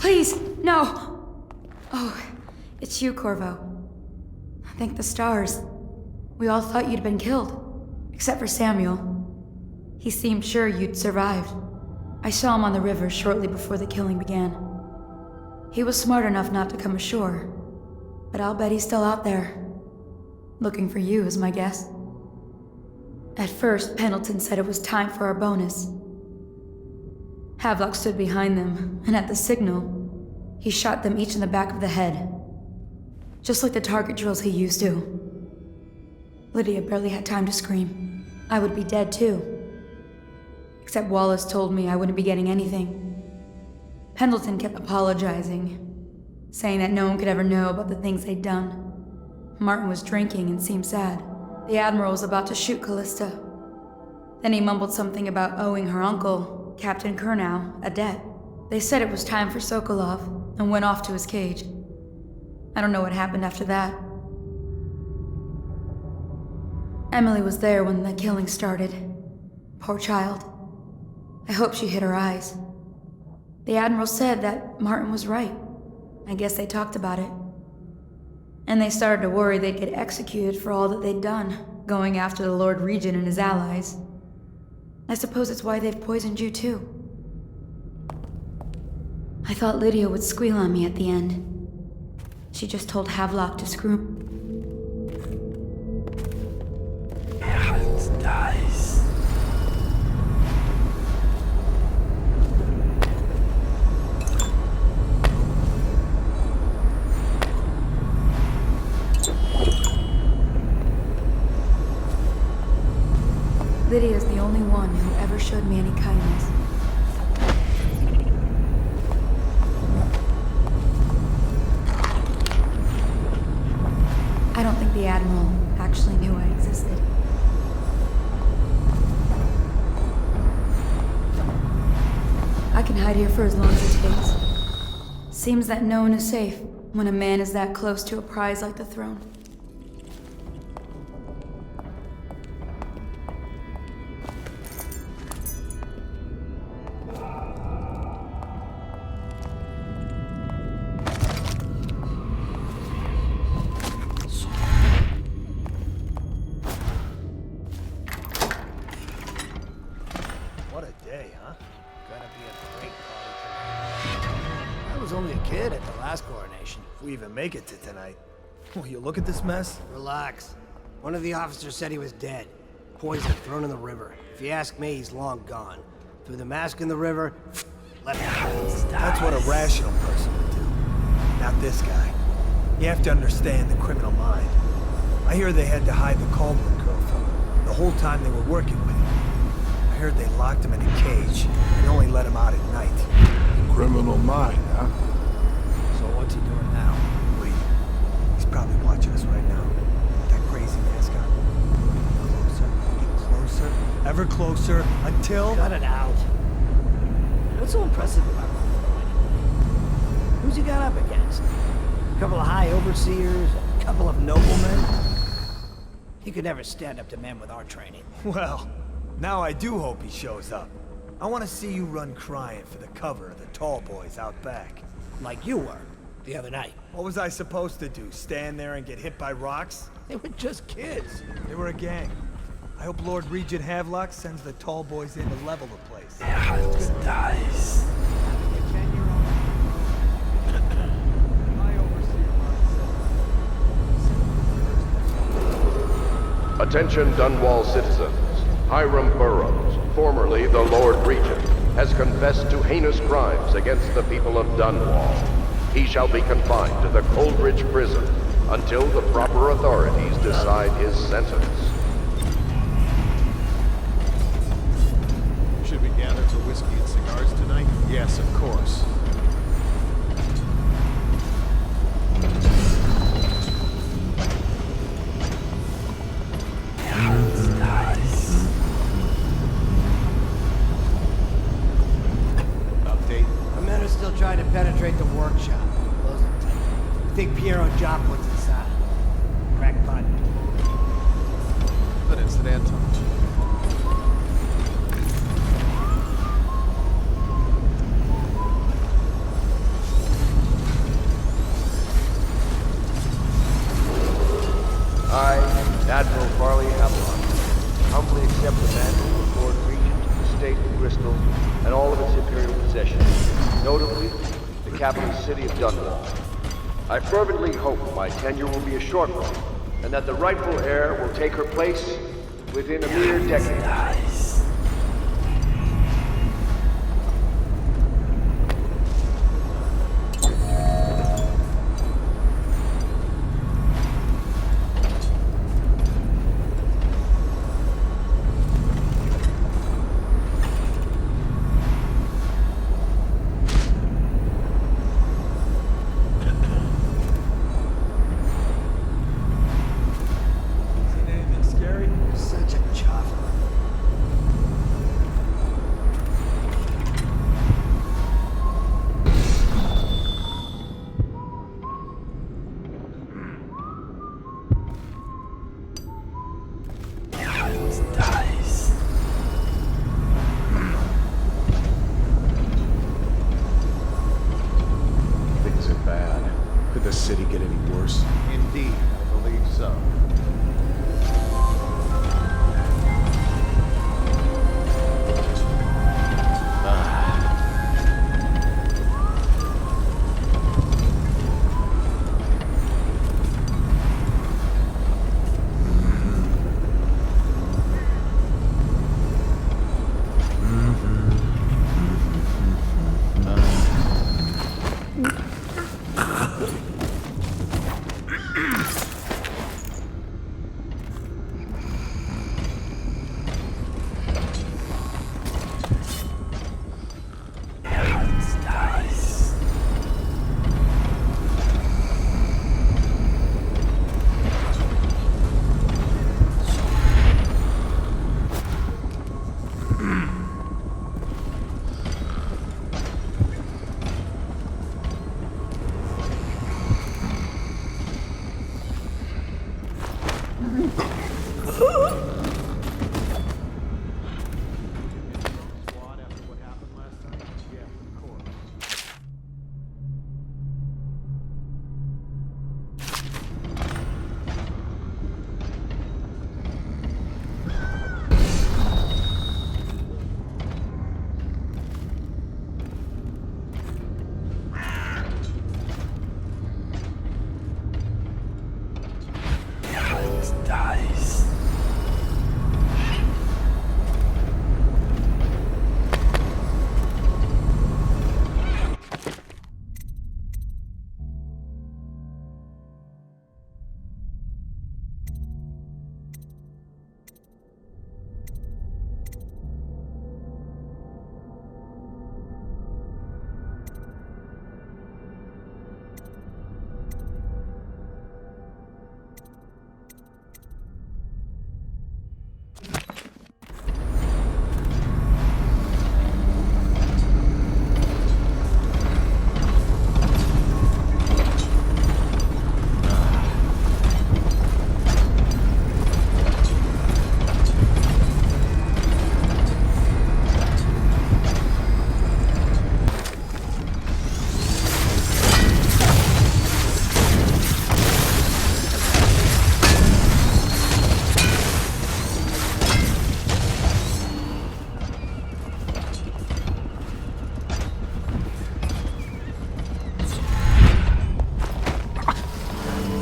Please, no! Oh, it's you, Corvo. Thank the stars. We all thought you'd been killed, except for Samuel. He seemed sure you'd survived. I saw him on the river shortly before the killing began. He was smart enough not to come ashore, but I'll bet he's still out there. Looking for you is my guess. At first, Pendleton said it was time for our bonus. Havelock stood behind them, and at the signal, he shot them each in the back of the head. Just like the target drills he used to. Lydia barely had time to scream. I would be dead too. Except Wallace told me I wouldn't be getting anything. Pendleton kept apologizing, saying that no one could ever know about the things they'd done. Martin was drinking and seemed sad. The Admiral was about to shoot Callista. Then he mumbled something about owing her uncle, Captain Kurnow, a debt. They said it was time for Sokolov, and went off to his cage. I don't know what happened after that. Emily was there when the killing started. Poor child. I hope she hid her eyes. The Admiral said that Martin was right. I guess they talked about it. And they started to worry they'd get executed for all that they'd done, going after the Lord Regent and his allies. I suppose it's why they've poisoned you too. I thought Lydia would squeal on me at the end. She just told Havelock to screw. Dies. Lydia's the only one who ever showed me any kindness. I don't think the Admiral actually knew I existed. I can hide here for as long as it takes. Seems that no one is safe when a man is that close to a prize like the throne. What a day, huh? Gonna be a great party tonight. I was only a kid at the last coronation. If we even make it to tonight. Will you look at this mess? Relax. One of the officers said he was dead. Poisoned, thrown in the river. If you ask me, he's long gone. Threw the mask in the river, left it. That's what a rational person would do. Not this guy. You have to understand the criminal mind. I hear they had to hide the Caldwell girl from him the whole time they were working with him. I heard they locked him in a cage and only let him out at night. Criminal mind, huh? So what's he doing now? Wait. He's probably watching us right now. That crazy mask on. Get closer, ever closer, until... Cut it out. What's so impressive about him? Who's he got up against? A couple of high overseers, a couple of noblemen? He could never stand up to men with our training. Well, now I do hope he shows up. I want to see you run crying for the cover of the tall boys out back. Like you were, the other night. What was I supposed to do, stand there and get hit by rocks? They were just kids. They were a gang. I hope Lord Regent Havelock sends the tall boys in to level the place. Dies. Attention Dunwall citizens. Hiram Burroughs, formerly the Lord Regent, has confessed to heinous crimes against the people of Dunwall. He shall be confined to the Coldridge prison until the proper authorities decide his sentence. Should we gather for whiskey and cigars tonight? Yes, of course. Update. Our men are still trying to penetrate the workshop. Close it tight. I think Piero Joplin's inside. Crackpot. But it's an Anton. possession, notably the capital city of Dunwall. I fervently hope my tenure will be a short one, and that the rightful heir will take her place within a mere decade. Nice. Seen anything scary? Such a chopper. Nice. Things are bad. Could the city get any worse? Indeed, I believe so. Nice. Squad after what happened last time? Yeah, of course.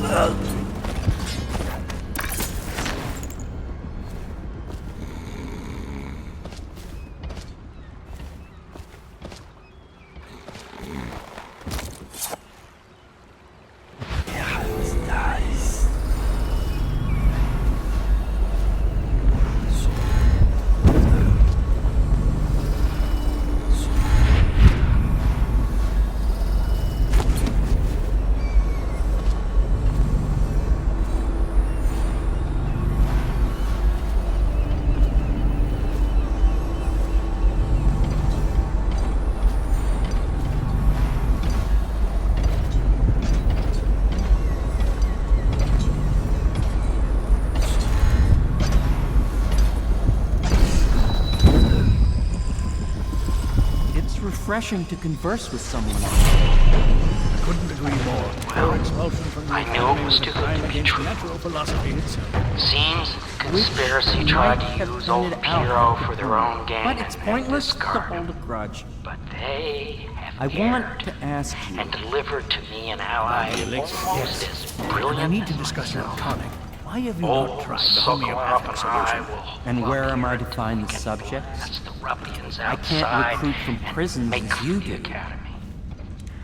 Nice. Nice. It's refreshing to converse with someone. couldn't agree more. Your expulsion from the I knew it was too good to be true. natural philosophy itself. Seems the conspiracy tried to use old Piero for their own gain. But it's and pointless to discard hold a him. grudge. But they have I want to ask you. and delivered to me an ally almost as brilliant I need to as discuss your myself. tonic. Why have you Oh, not tried the suckle up homeopathic and I solution? will And hook where up am I your to find the fucking subjects? That's the ruffians I outside. can't recruit from and prisons make as you the do. academy.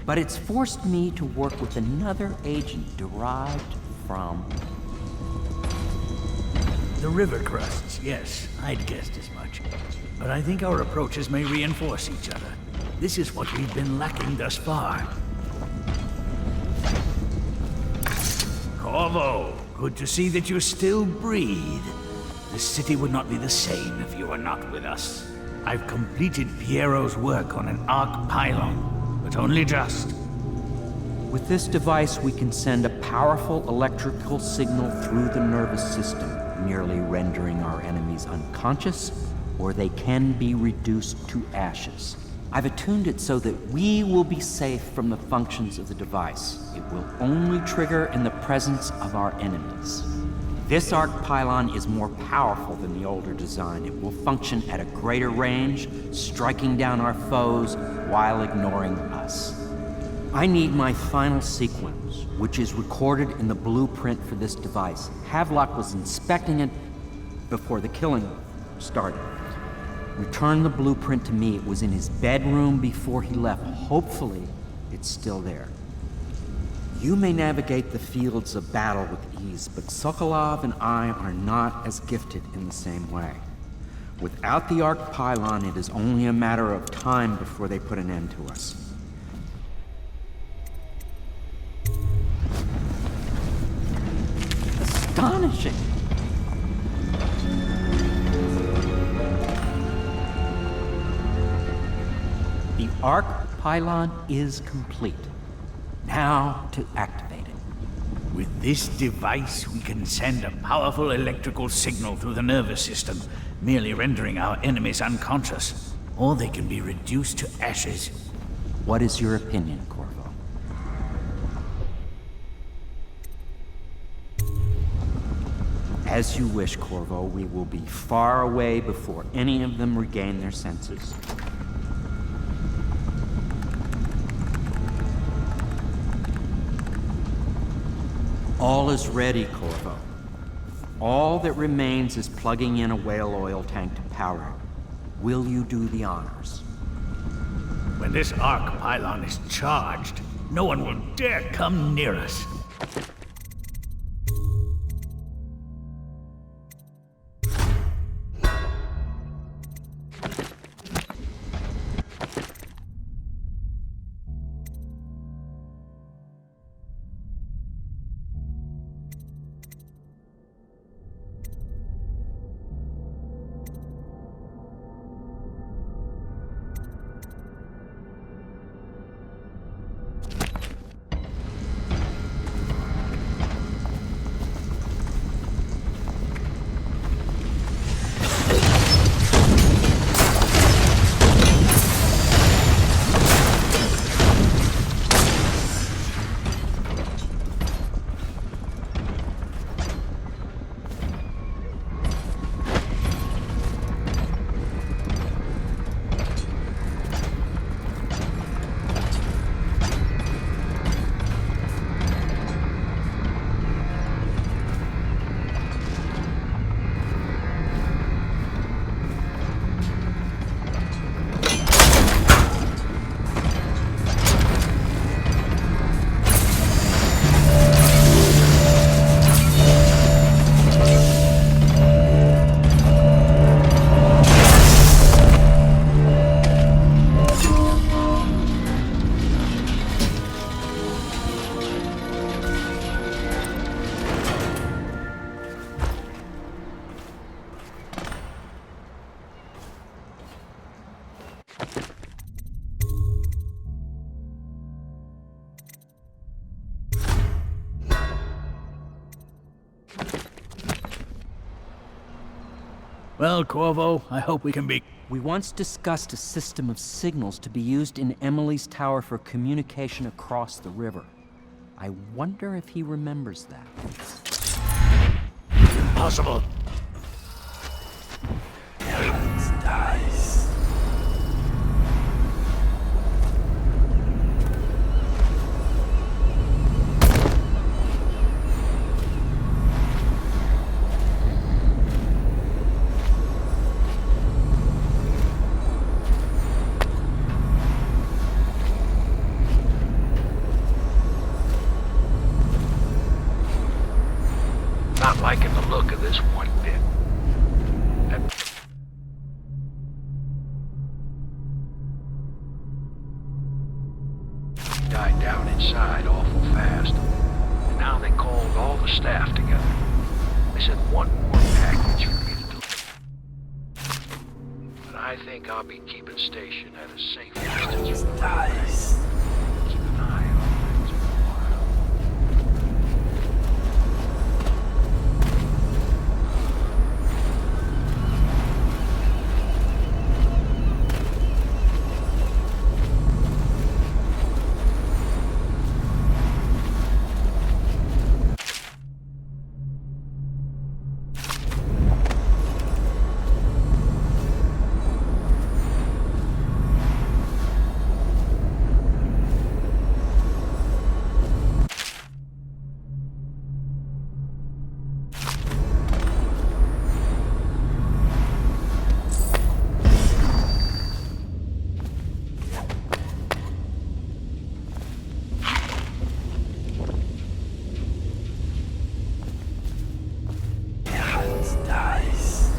But it's forced me to work with another agent derived from. The river crusts, yes, I'd guessed as much. But I think our approaches may reinforce each other. This is what we've been lacking thus far. Corvo, good to see that you still breathe. The city would not be the same if you were not with us. I've completed Piero's work on an arc pylon, but only just. With this device, we can send a powerful electrical signal through the nervous system, merely rendering our enemies unconscious, or they can be reduced to ashes. I've attuned it so that we will be safe from the functions of the device. It will only trigger in the presence of our enemies. This arc pylon is more powerful than the older design. It will function at a greater range, striking down our foes while ignoring us. I need my final sequence, which is recorded in the blueprint for this device. Havelock was inspecting it before the killing started. Return the blueprint to me. It was in his bedroom before he left. Hopefully, it's still there. You may navigate the fields of battle with ease, but Sokolov and I are not as gifted in the same way. Without the arc pylon, it is only a matter of time before they put an end to us. Astonishing! The arc pylon is complete. Now to activate it. With this device, we can send a powerful electrical signal through the nervous system, merely rendering our enemies unconscious. Or they can be reduced to ashes. What is your opinion, Corvo? As you wish, Corvo. We will be far away before any of them regain their senses. All is ready, Corvo. All that remains is plugging in a whale oil tank to power it. Will you do the honors? When this arc pylon is charged, no one will dare come near us. Well, Corvo, I hope we can be... We once discussed a system of signals to be used in Emily's tower for communication across the river. I wonder if he remembers that. Impossible. Dice. Not liking the look of this one bit. That died down inside awful fast. And now they called all the staff together. They said one more package for me to deliver. But I think I'll be keeping station at a safe distance from the Dice. keep an eye on things for a while. Dice.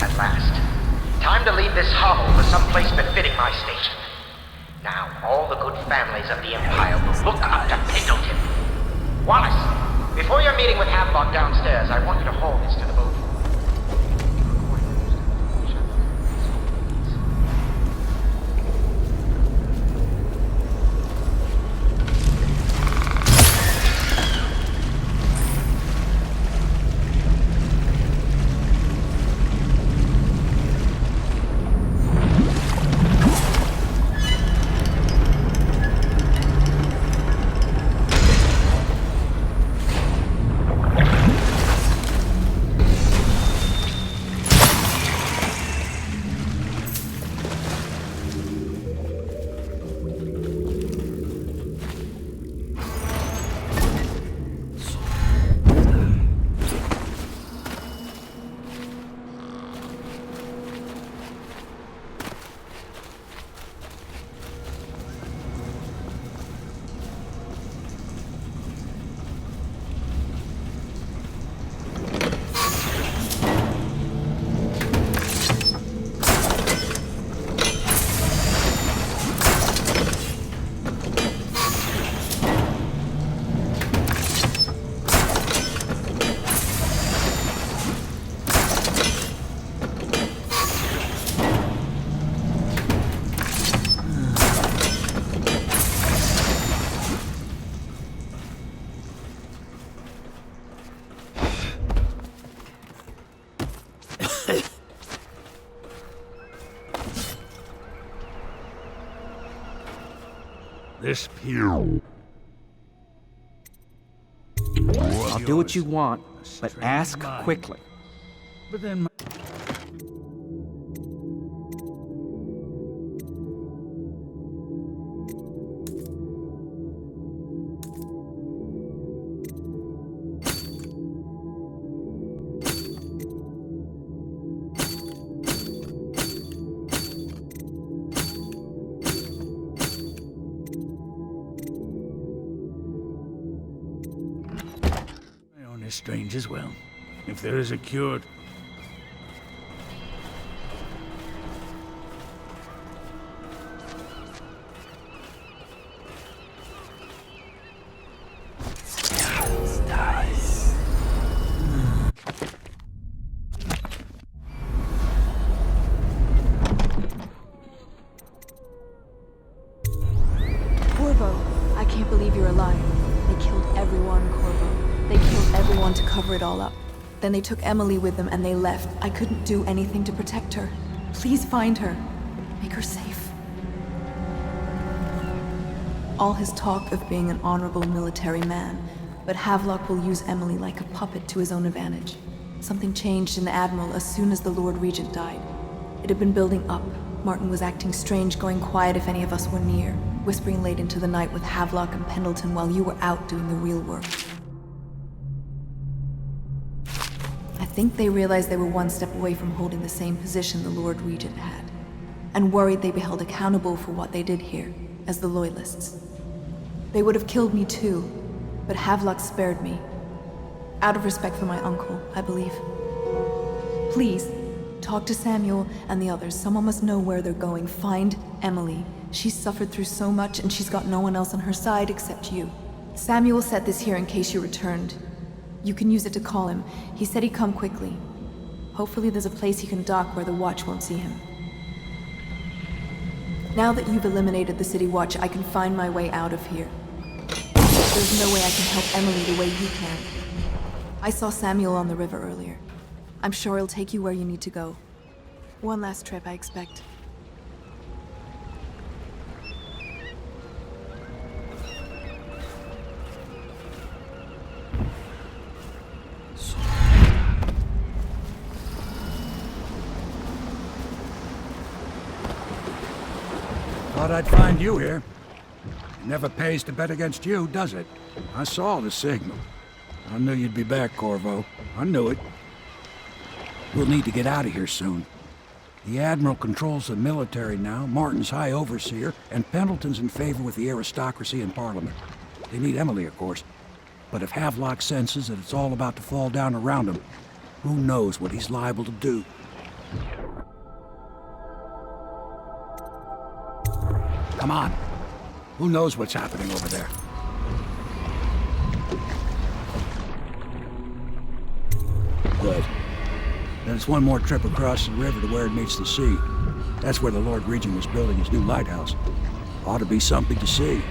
At last. Time to leave this hovel for someplace befitting my station. Now, all the good families of the Empire will look up to Pendleton. Wallace, before your meeting with Havelock downstairs, I want you to haul this to the booth. This pier. I'll do what you want, but ask quickly. But then Strange as well. if there is a cure. Corvo, I can't believe you're alive. They killed everyone, Corvo. They killed everyone to cover it all up. Then they took Emily with them and they left. I couldn't do anything to protect her. Please find her. Make her safe. All his talk of being an honorable military man, but Havelock will use Emily like a puppet to his own advantage. Something changed in the Admiral as soon as the Lord Regent died. It had been building up. Martin was acting strange, going quiet if any of us were near, whispering late into the night with Havelock and Pendleton while you were out doing the real work. I think they realized they were one step away from holding the same position the Lord Regent had, and worried they'd be held accountable for what they did here, as the Loyalists. They would have killed me too, but Havelock spared me. Out of respect for my uncle, I believe. Please, talk to Samuel and the others. Someone must know where they're going. Find Emily. She's suffered through so much, and she's got no one else on her side except you. Samuel set this here in case you returned. You can use it to call him. He said he'd come quickly. Hopefully there's a place he can dock where the Watch won't see him. Now that you've eliminated the City Watch, I can find my way out of here. There's no way I can help Emily the way you can. I saw Samuel on the river earlier. I'm sure he'll take you where you need to go. One last trip, I expect. Thought I'd find you here. It never pays to bet against you, does it? I saw the signal. I knew you'd be back, Corvo. I knew it. We'll need to get out of here soon. The Admiral controls the military now, Martin's High Overseer, and Pendleton's in favor with the aristocracy and Parliament. They need Emily, of course. But if Havelock senses that it's all about to fall down around him, who knows what he's liable to do? Come on. Who knows what's happening over there? Good. There's one more trip across the river to where it meets the sea. That's where the Lord Regent was building his new lighthouse. Ought to be something to see.